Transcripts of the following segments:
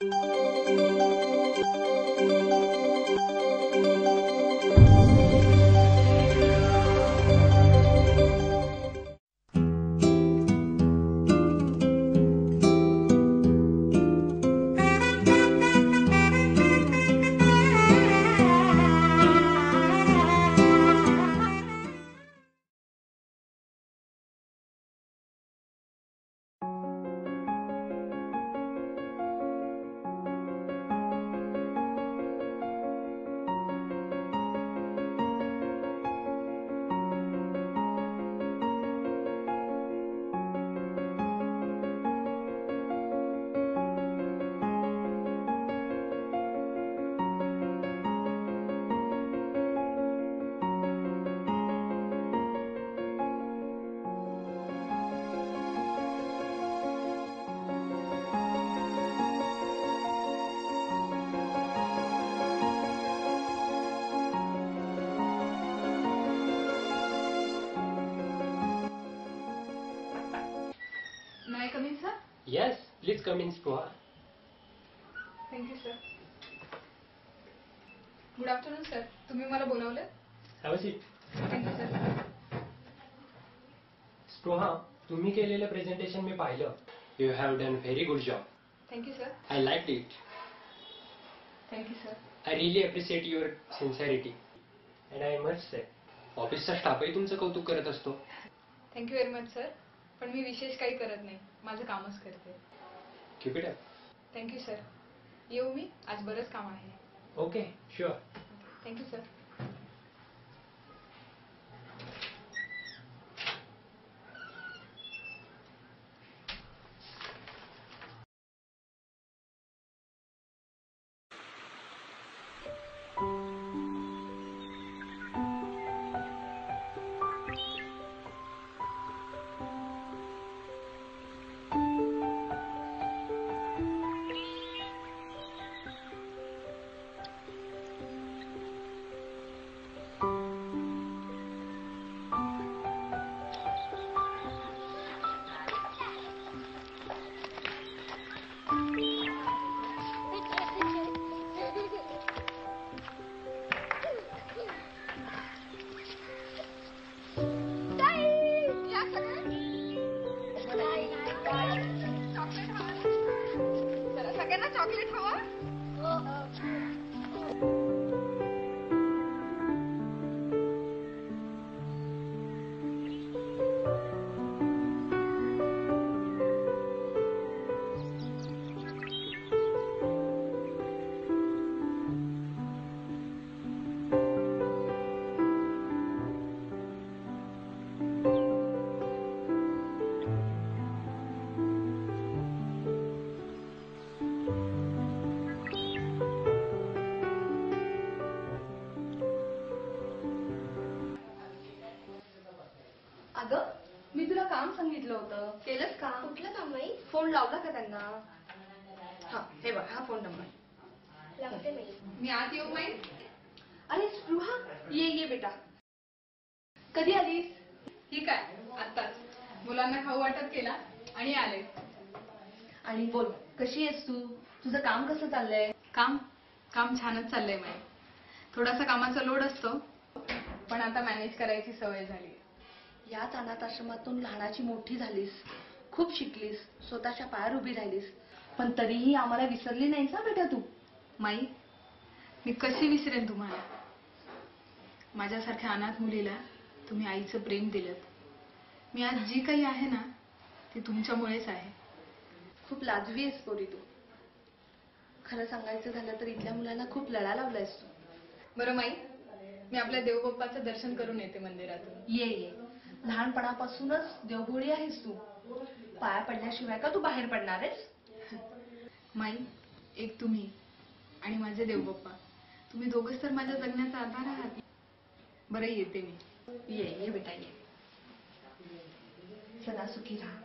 May I come in, sir? Yes, please come in, Sproha. Thank you, sir. Good afternoon, sir. तुम्ही मला बोलावले? Have a seat. Thank you, sir. Sproha, तुम्ही केलेलं presentation मी पाहिलं. You have done very good job. Thank you, sir. I liked it. Thank you, sir. I really appreciate your sincerity. And I must say, ऑफिसचा स्टाफही तुमचं कौतुक करत असतो. Thank you very much, sir. पण मी विशेष काही करत नाही. माझं कामच करते. Keep it up. Thank you, sir. येऊ मी? आज बरंच काम आहे. Okay, sure. Thank you, sir. Chocolate हवा? अगं मी तुला काम सांगितलं होतं, केलंस का? कुठलं काम आहे? फोन लावला का त्यांना? हा हे बघ, हा फोन नंबर लागते मी आत येऊ माई? अरे स्पृहा, ये बेटा. कधी आलीस? ही काय आत्ताच मुलांना खाऊ वाटप केला आणि आले. आणि बोल, कशी आहेस तू? तुझं काम कसं चाललंय? काम छानच चाललंय माई. थोडासा कामाचा लोड असतो, पण आता मॅनेज करायची सवय झाली. याच अनाथ आश्रमातून लहानाची मोठी झालीस, खूप शिकलीस, स्वतःच्या पायावर उभी राहिलीस, पण तरीही आम्हाला विसरली नाहीस ना बेटा तू. माई, मी कशी विसरेन तुम्हाला? माझ्यासारख्या अनाथ मुलीला तुम्ही आईचं प्रेम दिलं. मी आज जी काही आहे ना ती तुमच्यामुळेच आहे. खूप लाजवी आहेस पोरी तू. खरं सांगायचं झालं तर इथल्या मुलांना खूप लढा लावलायस तू. बरं माई, मी आपल्या देवबाप्पाचं दर्शन करून येते मंदिरातून. ये लहानपणापासूनच देवभोळी आहेस तू. पाया पडल्याशिवाय का तू बाहेर पडणार आहेस? माई, एक तुम्ही आणि माझे देवबाप्पा, तुम्ही दोघंच तर माझ्या जगण्याचा आधार आहात. बरं येते मी. ये बेटा ये. सदा सुखी राहा.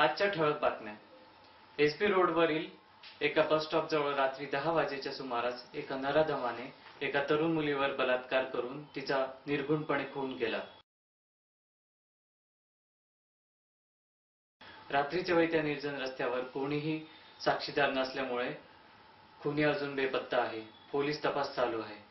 आजच्या ठळक बातम्या. एसपी रोडवरील एका बस स्टॉप जवळ रात्री 10 वाजेच्या सुमारास एका नराधमाने एका तरुण मुलीवर बलात्कार करून तिचा निर्घृणपणे खून केला. रात्रीच्या वेळी त्या निर्जन रस्त्यावर कोणीही साक्षीदार नसल्यामुळे खुनी अजून बेपत्ता आहे. पोलीस तपास चालू आहे.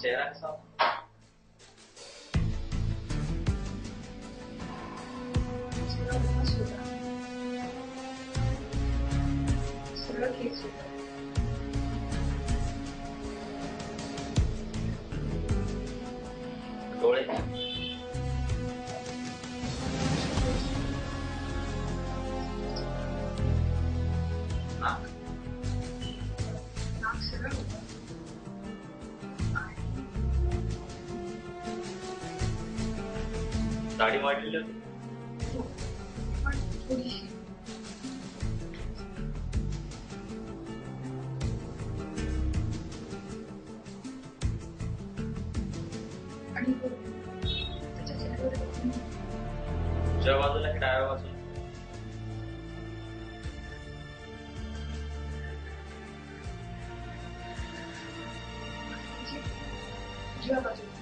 चेहरा कसा डोळे दाढी वाढलेली थोडीशी. आणि त्याच्या चेहऱ्यावर उजव्या बाजूला की डाव्या बाजूला? उजव्या बाजूला.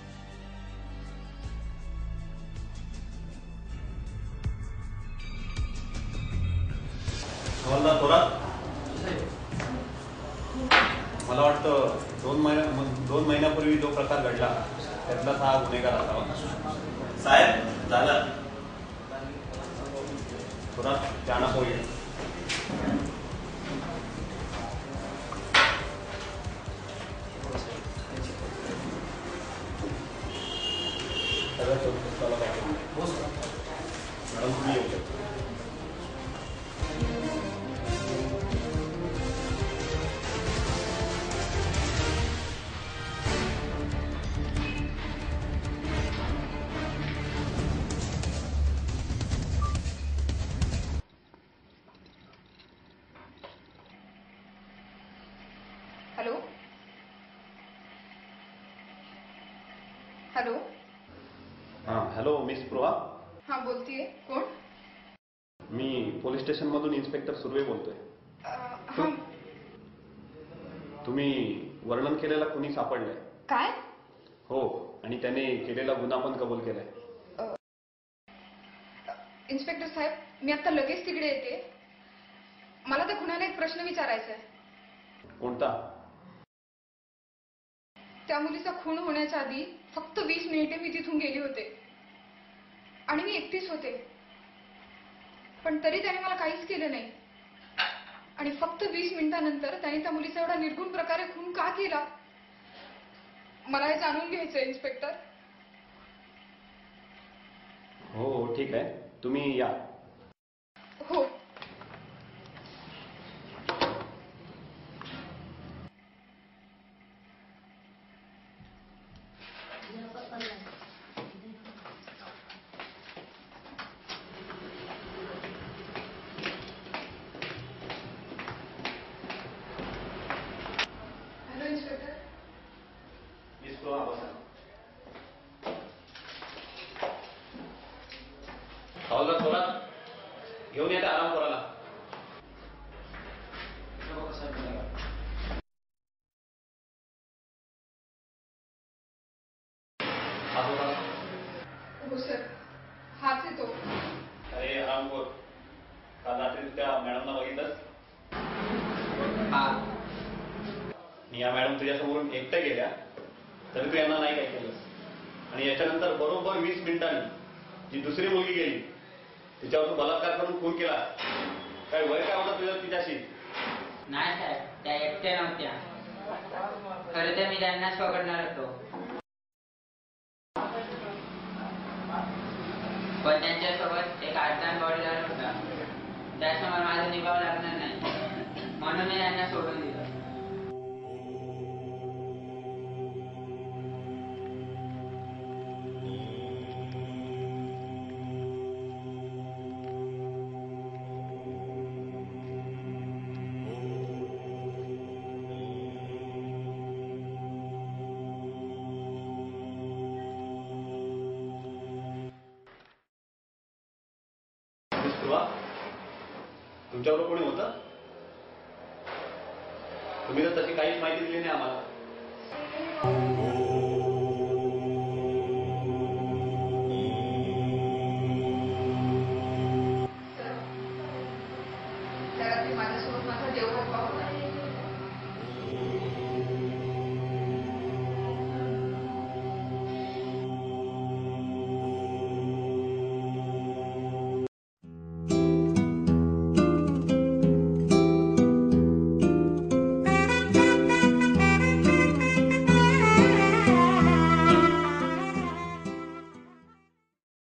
हवालदार थोरात, मला वाटतं 2 महिन्यापूर्वी जो प्रकार घडला त्यातलाच हा गुन्हेगार असावा. साहेब झालं. थोरात जाना होईल. मॅडम तुम्ही येऊ शकता. Hello hello. Hello miss Spruha, हा बोलतीये. कोण? मी पोलीस स्टेशन मधून इन्स्पेक्टर सुर्वे बोलतोय. हा. तुम्ही वर्णन केलेला कुणी सापडलाय? काय? हो, आणि त्याने केलेला गुन्हा पण कबूल केलाय. इन्स्पेक्टर साहेब, मी आता लगेच तिकडे येते. मला त्या खुनाला एक प्रश्न विचारायचा आहे. कोणता? त्या मुलीचा खून होण्याच्या आधी फक्त 20 मिनिटे मी तिथून गेली होते आणि मी एकटीच होते, पण तरी त्याने मला काहीच केलं नाही. आणि फक्त 20 मिनिटांनंतर त्याने त्या मुलीचा एवढा निर्गुण प्रकारे खून का केला, मला हे जाणून घ्यायचंय इन्स्पेक्टर. हो ठीक आहे, तुम्ही या. हो. Hello inspector. हवालदार थोरात, घेऊन येते आराम करायला. हो सर, हाच येतो. अरे हरामखोर, काल रात्री त्या मॅडमना बघितलंस? हा. आणि या मॅडम तुझ्यासमोरून एकट्या गेल्या तरी तू यांना नाही काय केलंस. आणि याच्यानंतर बरोबर 20 मिनिटांनी जी दुसरी मुलगी गेली तिच्यावर तू बलात्कार करून खून केला. काय वय काय होतं तुझं तिच्याशी? नाही साहेब, त्या एकट्या नव्हत्या. खरं तर मी त्यांनाच पकडणार होतो, पण त्यांच्यासोबत एक आजदार बॉडीगार्ड होता. त्यासमोर माझं निभाव लागणार नाही म्हणून मी त्यांना सोडून दिलं. तुमच्याबरोबर कोणी होतं? तुम्ही तर तशी काहीच माहिती दिली नाही आम्हाला.